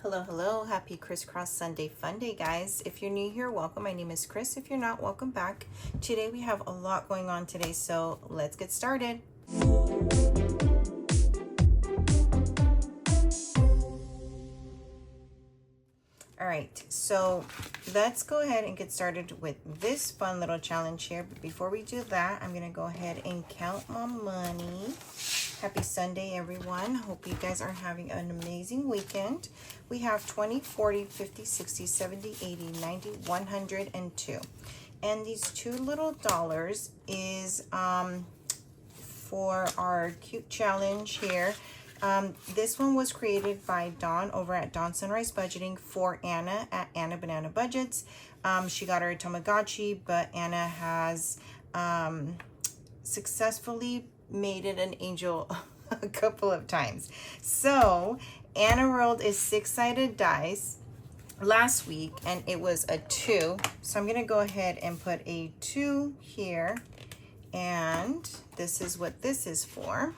Hello, hello. Happy Crisscross Sunday Fun Day, guys. If you're new here, welcome. My name is Cris. If you're not, welcome back. Today we have a lot going on today, so let's get started. All right, so let's go ahead and get started with this fun little challenge here. But before we do that, I'm gonna go ahead and count my money. Happy Sunday, everyone. Hope you guys are having an amazing weekend. We have 20, 40, 50, 60, 70, 80, 90, 102. And these two little dollars is for our cute challenge here. This one was created by Dawn over at Dawn Sunrise Budgeting for Anna at Anna Banana Budgets. She got her Tamagotchi, but Anna has successfully made it an angel a couple of times. So Anna rolled a 6-sided dice last week and it was a 2. So I'm going to go ahead and put a 2 here, and this is what this is for.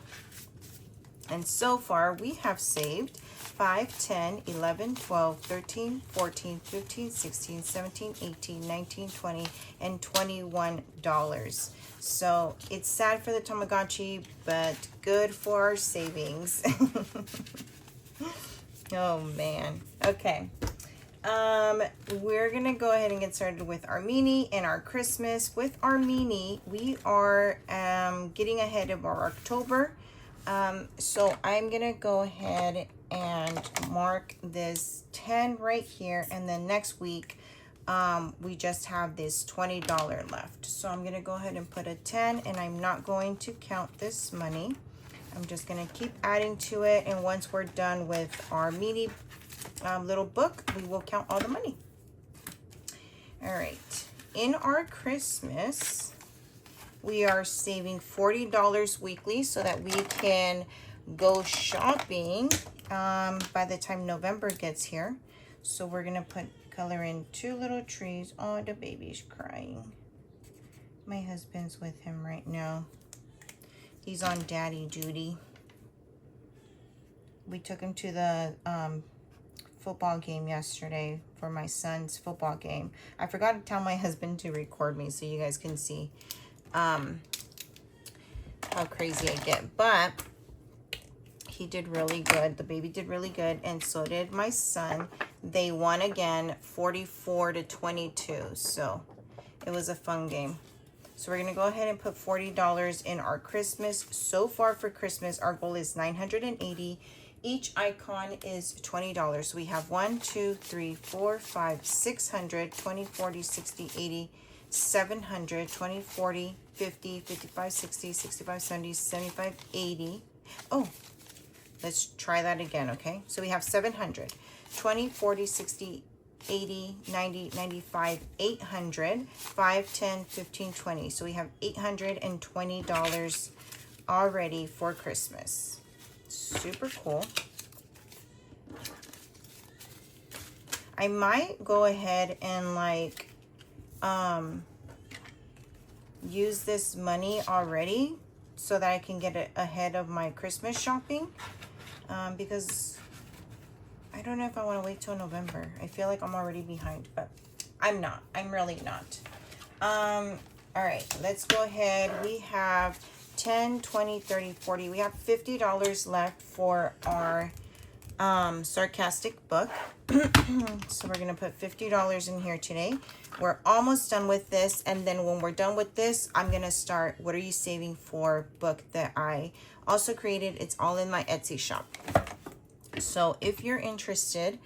And so far we have saved 5, 10, 11, 12, 13, 14, 15, 16, 17, 18, 19, 20, and $21. So it's sad for the Tamagotchi, but good for our savings. Oh man. Okay. We're gonna go ahead and get started with our mini and our Christmas. With our mini, we are getting ahead of our October. So I'm gonna go ahead and mark this 10 right here, and then next week we just have this $20 left. So I'm gonna go ahead and put a 10, and I'm not going to count this money. I'm just gonna keep adding to it, and once we're done with our mini little book, we will count all the money. All right, in our Christmas, we are saving $40 weekly so that we can go shopping by the time November gets here. So we're gonna color in 2 little trees. Oh, the baby's crying. My husband's with him right now. He's on daddy duty. We took him to the football game yesterday for my son's football game. I forgot to tell my husband to record me so you guys can see how crazy I get, but he did really good. The baby did really good, and so did my son. They won again, 44-22. So it was a fun game. So we're gonna go ahead and put $40 in our Christmas. So far for Christmas, our goal is $980. Each icon is $20. So we have 1, 2, 3, 4, 5, 600, 20, 40, 60, 80, 700, 20, 40, 50, 55, 60, 65, 70, 75, 80. Oh, let's try that again, okay? So we have 700, 20, 40, 60, 80, 90, 95, 800, 5, 10, 15, 20. So we have $820 already for Christmas. Super cool. I might go ahead and like use this money already so that I can get it ahead of my Christmas shopping, because I don't know if I want to wait till November. I feel like I'm already behind, but I'm not. I'm really not. All right, let's go ahead. We have 10, 20, 30, 40. We have $50 left for our sarcastic book. So we're gonna put $50 in here today. We're almost done with this, and then when we're done with this, I'm gonna start what are you saving for book that I also created. It's all in my Etsy shop. So if you're interested,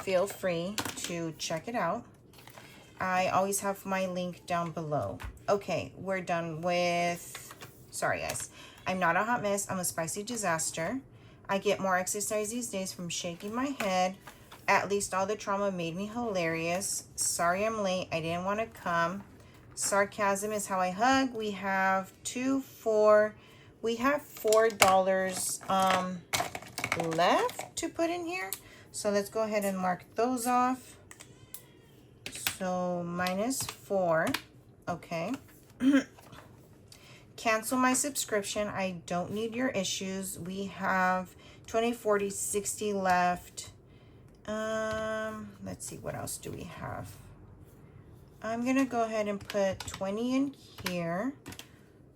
feel free to check it out. I always have my link down below. Okay, we're done with, sorry guys, I'm not a hot mess, I'm a spicy disaster. I get more exercise these days from shaking my head. At least all the trauma made me hilarious. Sorry I'm late, I didn't want to come. Sarcasm is how I hug. We have $4 left to put in here. So let's go ahead and mark those off. So -4, okay. Cancel my subscription. I don't need your issues. We have 20, 40, 60 left. Let's see, what else do we have? I'm gonna go ahead and put 20 in here.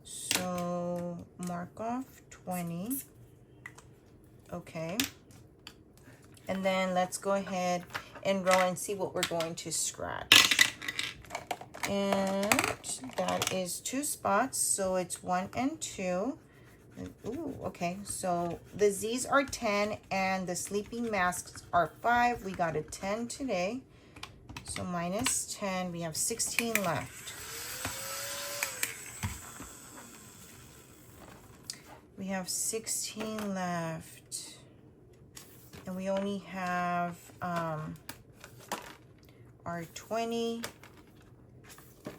So mark off 20. Okay. And then let's go ahead and roll and see what we're going to scratch. And that is 2 spots, so it's 1 and 2. Ooh, okay, so the Z's are 10 and the sleeping masks are 5. We got a 10 today. So minus 10, we have 16 left. We have 16 left. And we only have our 20.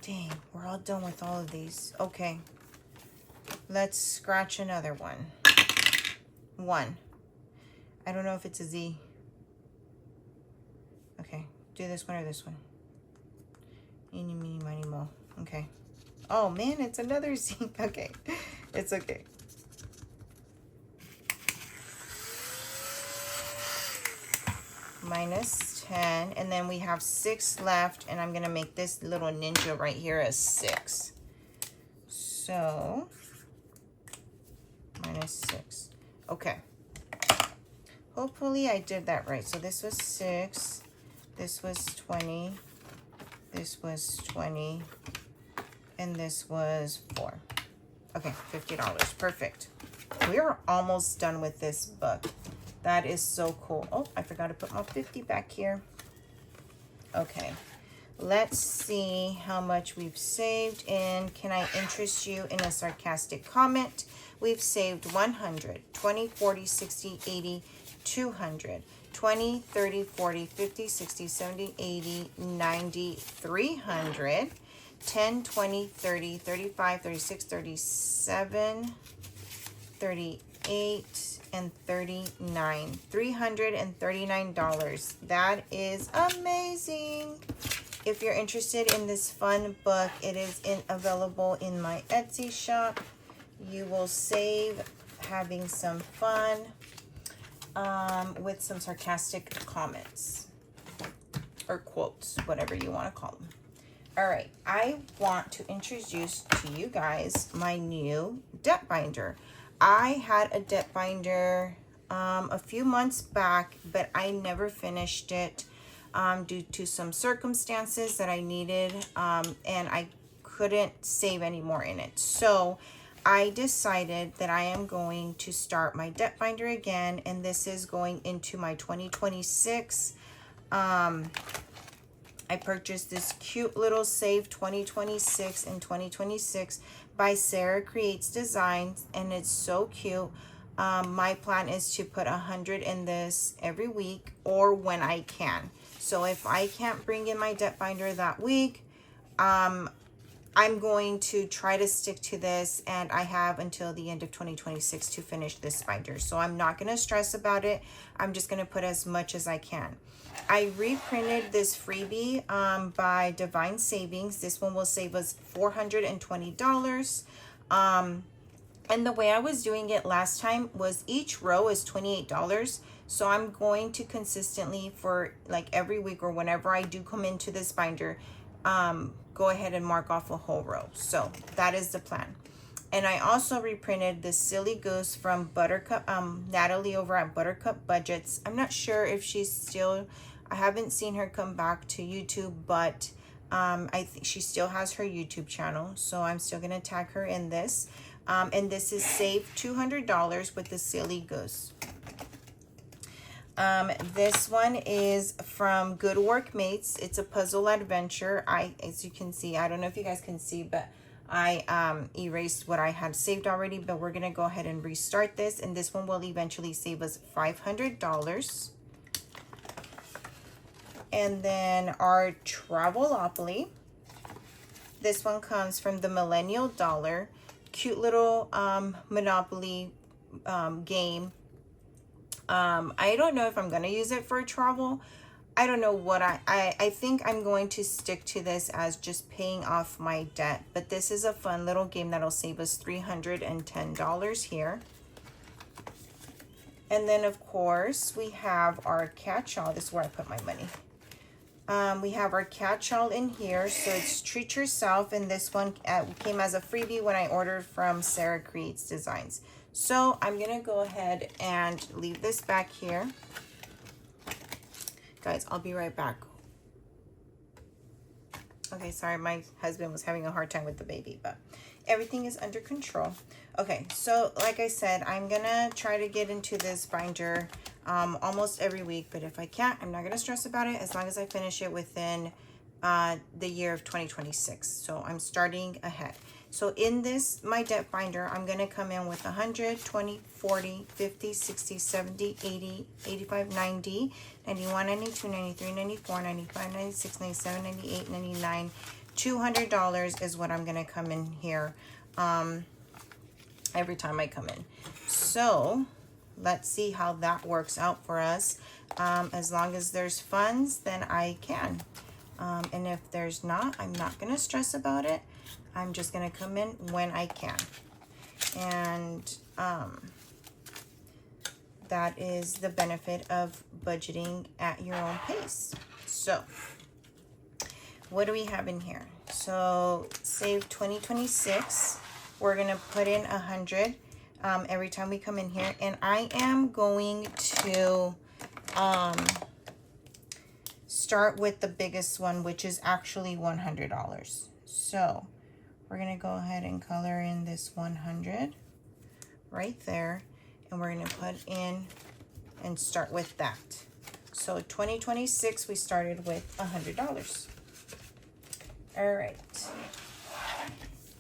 Dang, we're all done with all of these. Okay. Let's scratch another one. 1. I don't know if it's a Z. Okay, do this one or this one. Eeny, meeny, miny, mo. Okay. Oh man, it's another Z. Okay, it's okay. Minus 10, and then we have 6 left, and I'm gonna make this little ninja right here a 6. So minus 6. Okay. Hopefully I did that right. So this was 6. This was 20. This was 20. And this was 4. Okay, $50. Perfect. We're almost done with this book. That is so cool. Oh, I forgot to put my 50 back here. Okay. Let's see how much we've saved. And can I interest you in a sarcastic comment? We've saved 100, 20, 40, 60, 80, 200, 20, 30, 40, 50, 60, 70, 80, 90, 300, 10, 20, 30, 35, 36, 37, 38, and 39. $339. That is amazing. If you're interested in this fun book, it is available in my Etsy shop. You will save having some fun with some sarcastic comments or quotes, whatever you want to call them. All right, I want to introduce to you guys my new debt binder. I had a debt binder a few months back, but I never finished it due to some circumstances that I needed, and I couldn't save any more in it. So I decided that I am going to start my debt binder again, and this is going into my 2026. I purchased this cute little Save 2026 and 2026 by Sarah Creates Designs, and it's so cute. My plan is to put 100 in this every week or when I can. So if I can't bring in my debt binder that week, I'm going to try to stick to this, and I have until the end of 2026 to finish this binder. So I'm not going to stress about it. I'm just going to put as much as I can. I reprinted this freebie by Divine Savings. This one will save us $420. And the way I was doing it last time was each row is $28. So I'm going to consistently, for like every week or whenever I do come into this binder, go ahead and mark off a whole row. So that is the plan. And I also reprinted this Silly Goose from Buttercup, Natalie over at Buttercup Budgets. I'm not sure if she's still, I haven't seen her come back to YouTube, but I think she still has her YouTube channel. So I'm still going to tag her in this. And this is Save $200 with the Silly Goose. This one is from Good Workmates. It's a puzzle adventure. As you can see, I don't know if you guys can see, but I erased what I had saved already, but we're going to go ahead and restart this, and this one will eventually save us $500. And then our Travelopoly. This one comes from the Millennial Dollar. Cute little Monopoly game. I don't know if I'm going to use it for travel. I don't know what I think I'm going to stick to this as just paying off my debt. But this is a fun little game that'll save us $310 here. And then of course we have our catch-all. This is where I put my money. We have our catch-all in here. So it's Treat Yourself, and this one came as a freebie when I ordered from Sarah Creates Designs. So I'm gonna go ahead and leave this back here. Guys, I'll be right back. Okay, sorry, my husband was having a hard time with the baby, but everything is under control. Okay, so like I said, I'm gonna try to get into this binder almost every week, but if I can't, I'm not gonna stress about it as long as I finish it within the year of 2026. So I'm starting ahead. So in this, my debt binder, I'm gonna come in with 100, 20, 40, 50, 60, 70, 80, 85, 90, 91, 92, 93, 94, 95, 96, 97, 98, 99, $200 is what I'm gonna come in here every time I come in. So let's see how that works out for us. As long as there's funds, then I can. And if there's not, I'm not gonna stress about it. I'm just gonna come in when I can. And that is the benefit of budgeting at your own pace. So what do we have in here? So save 2026. We're gonna put in 100 every time we come in here, and I am going to start with the biggest one, which is actually $100. So we're gonna go ahead and color in this 100 right there, and we're gonna put in and start with that. So 2026, we started with $100. All right.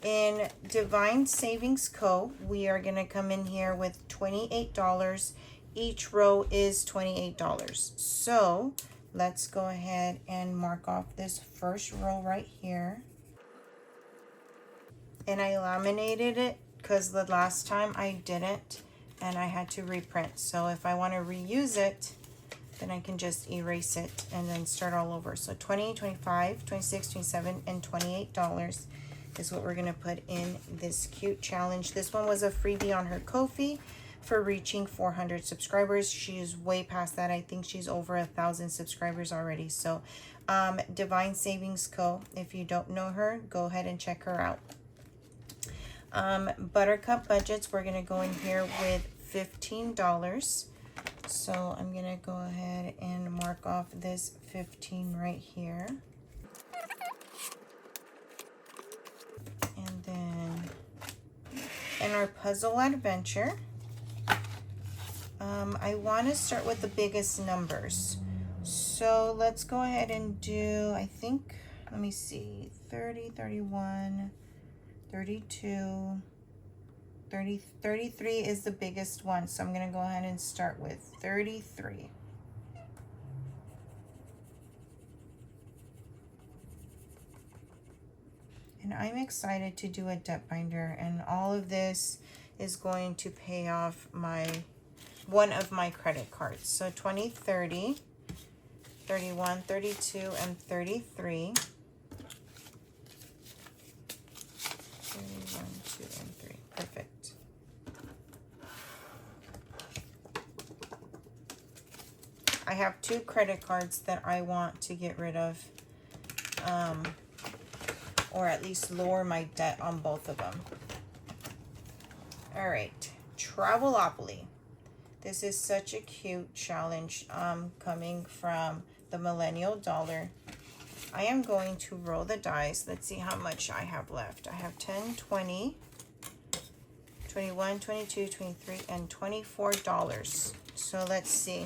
In Divine Savings Co., we are gonna come in here with $28. Each row is $28. So let's go ahead and mark off this first row right here. And I laminated it because the last time I didn't, and I had to reprint. So if I want to reuse it, then I can just erase it and then start all over. So 20, 25, 26, 27, and $28 is what we're going to put in this cute challenge. This one was a freebie on her Ko-fi for reaching 400 subscribers. She's way past that. I think she's over 1,000 subscribers already. So Divine Savings Co., if you don't know her, go ahead and check her out. Buttercup budgets, we're going to go in here with $15. So I'm going to go ahead and mark off this 15 right here. And then in our puzzle adventure, I want to start with the biggest numbers. So let's go ahead and do, I think, let me see, 30, 31, 32, 30, 33 is the biggest one. So I'm going to go ahead and start with 33. And I'm excited to do a debt binder, and all of this is going to pay off one of my credit cards. So 20, 30, 31, 32, and 33. 31, 2, and 3. Perfect. I have 2 credit cards that I want to get rid of, or at least lower my debt on both of them. All right, Travelopoly. This is such a cute challenge coming from the Millennial Dollar. I am going to roll the dice. Let's see how much I have left. I have 10, 20, 21, 22, 23, and $24. So let's see.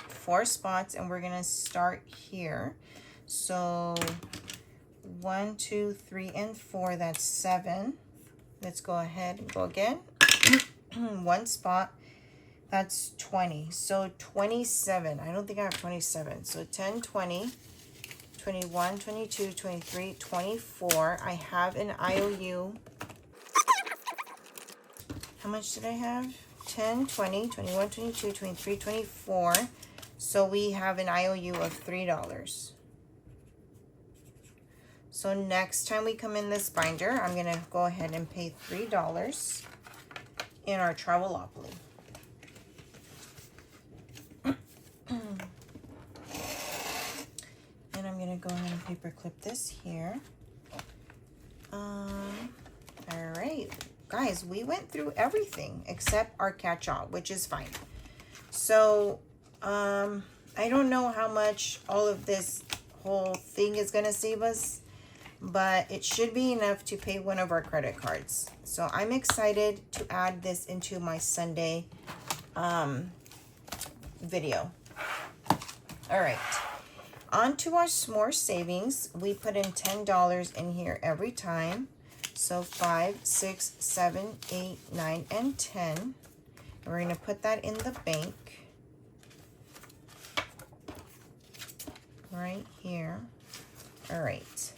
4 spots, and we're gonna start here. So 1, 2, 3, and 4, that's 7. Let's go ahead and go again. 1 spot, that's 20. So 27. I don't think I have 27. So 10, 20, 21, 22, 23, 24. I have an IOU. How much did I have? 10, 20, 21, 22, 23, 24. So we have an IOU of $3. So next time we come in this binder, I'm going to go ahead and pay $3 in our Travelopoly. paper clip this here. All right, guys, we went through everything except our catch-all, which is fine. So, I don't know how much all of this whole thing is gonna save us, but it should be enough to pay one of our credit cards. So I'm excited to add this into my Sunday video. All right, on to our s'more savings. We put in $10 in here every time. So 5, 6, 7, 8, 9, and 10. And we're gonna put that in the bank right here. All right.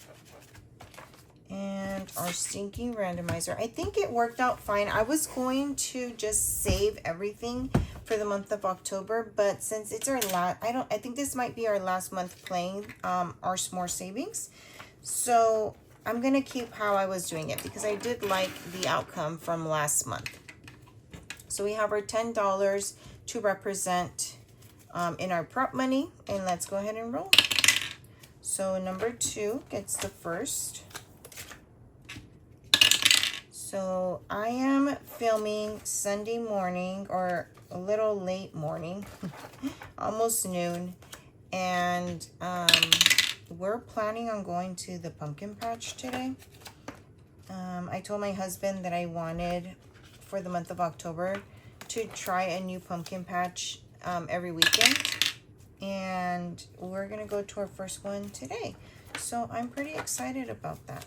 And our stinking randomizer. I think it worked out fine. I was going to just save everything for the month of October, but since it's our last, I think this might be our last month playing our s'more savings. So I'm gonna keep how I was doing it because I did like the outcome from last month. So we have our $10 to represent in our prop money, and let's go ahead and roll. So number 2 gets the first. So I am filming Sunday morning, or a little late morning, almost noon, and we're planning on going to the pumpkin patch today. I told my husband that I wanted for the month of October to try a new pumpkin patch every weekend, and we're gonna go to our first one today. So I'm pretty excited about that.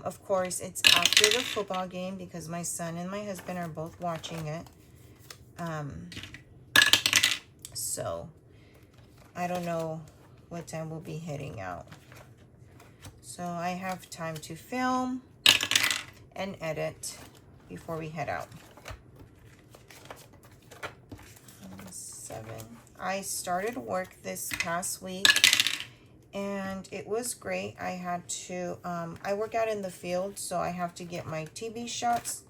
Of course, it's after the football game because my son and my husband are both watching it. So I don't know what time we'll be heading out. So I have time to film and edit before we head out. 7. I started work this past week, and it was great. I had to, I work out in the field, so I have to get my TB shots.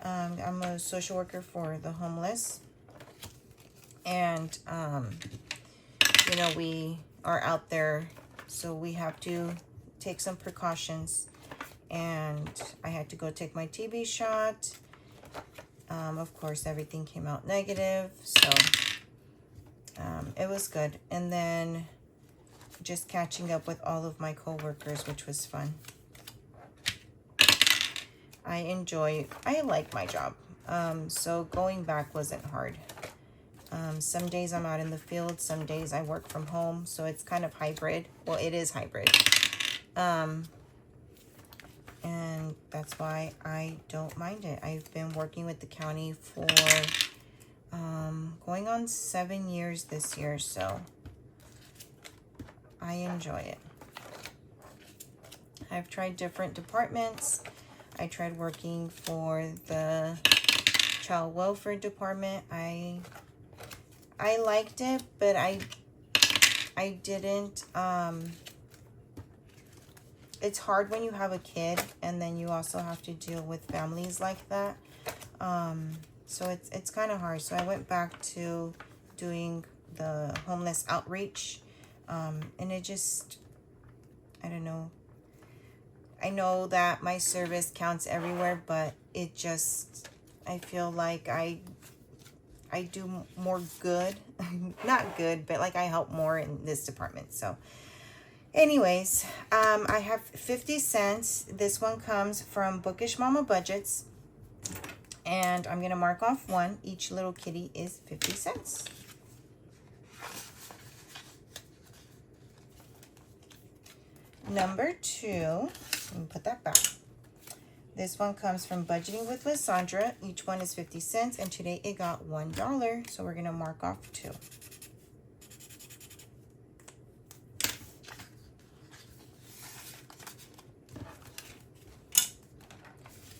I'm a social worker for the homeless. And, you know, we are out there, so we have to take some precautions. And I had to go take my TB shot. Of course, everything came out negative, so it was good. And then just catching up with all of my coworkers, which was fun. I like my job. So going back wasn't hard. Some days I'm out in the field, some days I work from home, so it's kind of hybrid. Well, it is hybrid. And that's why I don't mind it. I've been working with the county for going on 7 years this year, so I enjoy it. I've tried different departments. I tried working for the child welfare department. I liked it, but I didn't, it's hard when you have a kid and then you also have to deal with families like that. So it's kind of hard. So I went back to doing the homeless outreach. And it just, I don't know. I know that my service counts everywhere, but it just, I feel like I do more good. Not good, but like I help more in this department. So anyways, I have 50 cents. This one comes from Bookish Mama Budgets. And I'm going to mark off 1. Each little kitty is 50 cents. Number 2, let me put that back. This one comes from Budgeting with Lysandra. Each one is 50 cents, and today it got $1. So we're going to mark off 2.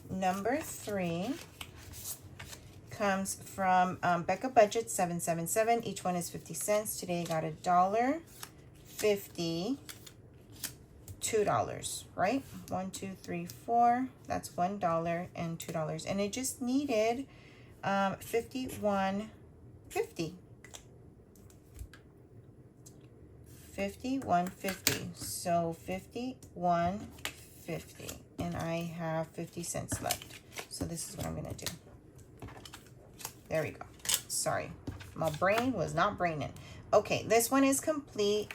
Number 3 comes from Becca Budget 777. Each one is 50 cents. Today I got $1.50. $2, right? 1, 2, 3, 4. That's $1 and $2, and it just needed 51.50. 50, 150. So 50, 150. And I have 50 cents left. So this is what I'm gonna do. There we go. Sorry, my brain was not braining. Okay, this one is complete.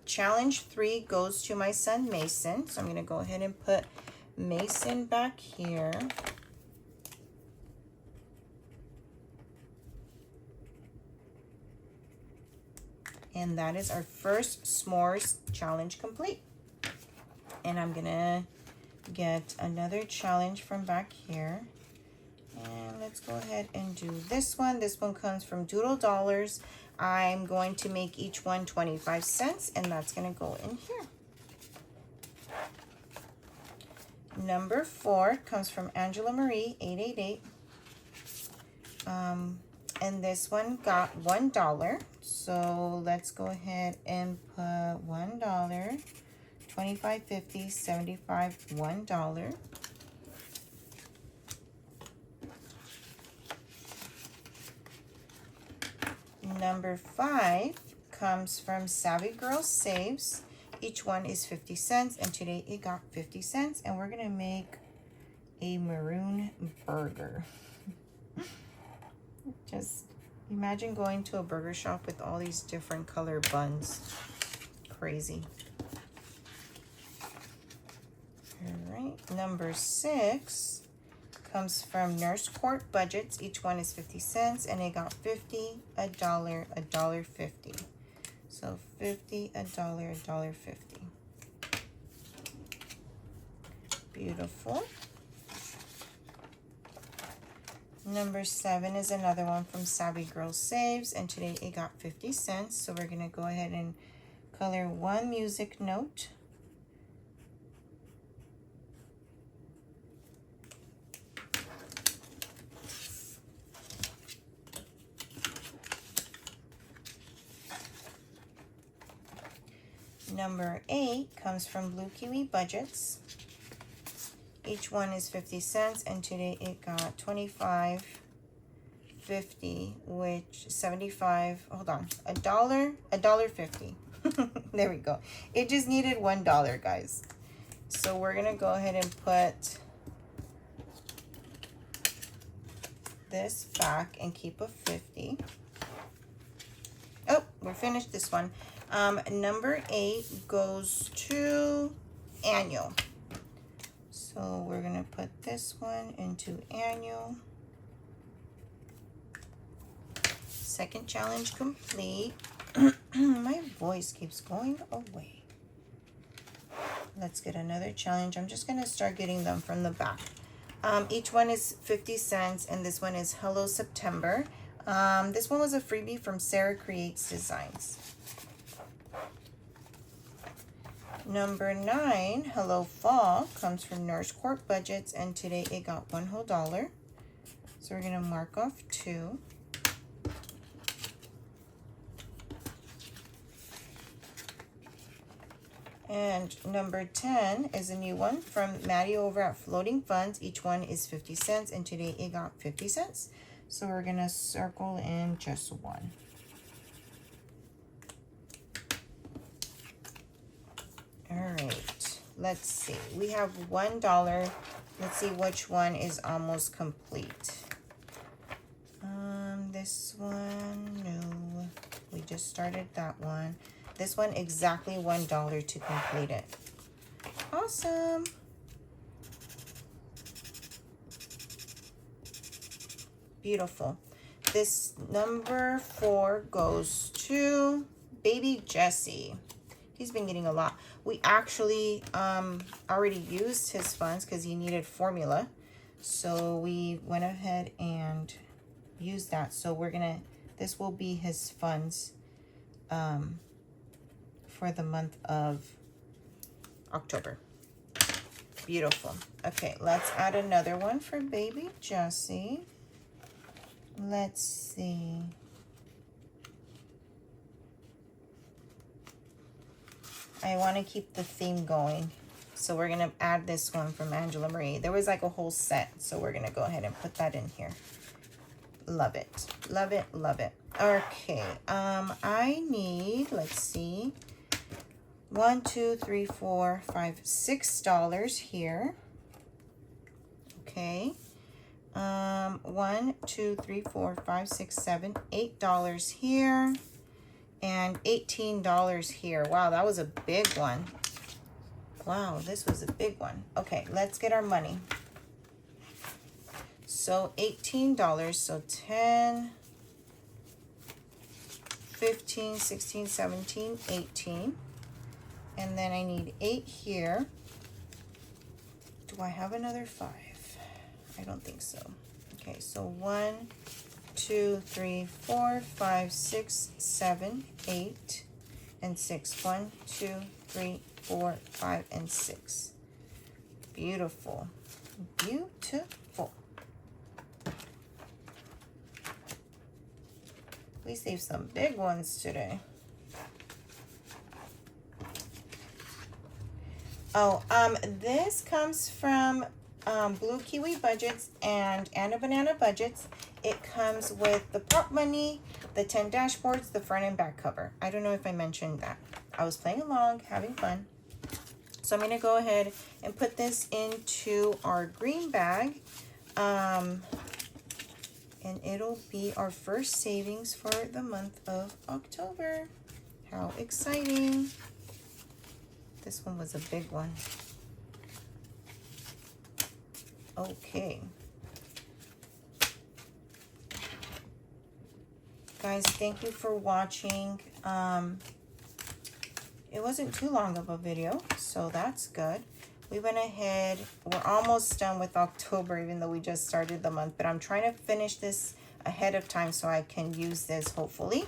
Challenge 3 goes to my son Mason. So I'm gonna go ahead and put Mason back here. And that is our first s'mores challenge complete. And I'm gonna get another challenge from back here. And let's go ahead and do this one. This one comes from Doodle Dollars. I'm going to make each one 25 cents, and that's gonna go in here. Number 4 comes from Angela Marie, 888. And this one got $1. So let's go ahead and put $1, 25, 50, 75, $1. Number 5 comes from Savvy Girl Saves. Each one is 50 cents, and today it got 50 cents, and we're gonna make a maroon burger. Just imagine going to a burger shop with all these different color buns. Crazy. All right, number 6 comes from Nurse Court Budgets. Each one is 50 cents, and it got 50, $1, $1.50. So 50, $1, $1.50. Beautiful. Number 7 is another one from Savvy Girl Saves, and today it got 50 cents. So we're gonna go ahead and color one music note. Number 8 comes from Blue Kiwi Budgets. Each one is 50 cents, and today it got 25, 50, which 75, hold on, $1.50. There we go. It just needed $1, guys. So we're gonna go ahead and put this back and keep a 50. Oh, we're finished this one. Number 8 goes to annual. So we're gonna put this one into annual. Second challenge complete. My voice keeps going away. Let's get another challenge. I'm just gonna start getting them from the back. Each one is 50 cents, and this one is Hello September. This one was a freebie from Sarah Creates Designs. Number 9, Hello Fall, comes from Nurse Court Budgets, and today it got $1 whole. So we're gonna mark off 2. And number 10 is a new one from Maddie over at Floating Funds. Each one is 50 cents, and today it got 50 cents. So we're gonna circle in just one. All right, let's see. We have $1. Let's see which one is almost complete. This one, no. We just started that one. This one, exactly $1 to complete it. Awesome. Beautiful. This number 4 goes to Baby Jesse. He's been getting a lot. We actually already used his funds because he needed formula. So we went ahead and used that. So we're gonna, this will be his funds for the month of October. Beautiful. Okay, let's add another one for Baby Jesse. Let's see. I want to keep the theme going. So we're going to add this one from Angela Marie. There was like a whole set. So we're going to go ahead and put that in here. Love it. Love it. Love it. Okay. I need, let's see. 1, 2, 3, 4, 5, $6 here. Okay. 1, 2, 3, 4, 5, 6, 7, $8 here. And $18 here. Wow, that was a big one. Wow, this was a big one. Okay, let's get our money. So $18, so 10, 15, 16, 17, 18. And then I need 8 here. Do I have another 5? I don't think so. Okay, so 1, 2, 3, 4, 5, 6, 7, 8, and 6. 1, 2, 3, 4, 5, and 6. Beautiful. Beautiful. We saved some big ones today. Oh, this comes from Blue Kiwi Budgets and Anna Banana Budgets. It comes with the prop money, the 10 dashboards, the front and back cover. I don't know if I mentioned that. I was playing along, having fun. So I'm going to go ahead and put this into our green bag. And it'll be our first savings for the month of October. How exciting. This one was a big one. Okay. Guys, thank you for watching. It wasn't too long of a video, so that's good. We went ahead. We're almost done with October, even though we just started the month. But I'm trying to finish this ahead of time so I can use this, hopefully.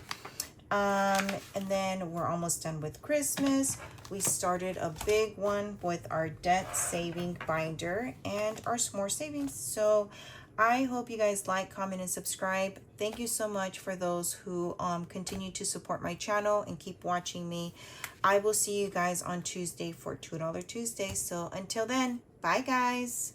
And then we're almost done with Christmas. We started a big one with our debt saving binder and our s'more savings. So I hope you guys like, comment, and subscribe. Thank you so much for those who continue to support my channel and keep watching me. I will see you guys on Tuesday for $2 Tuesday. So until then, bye guys.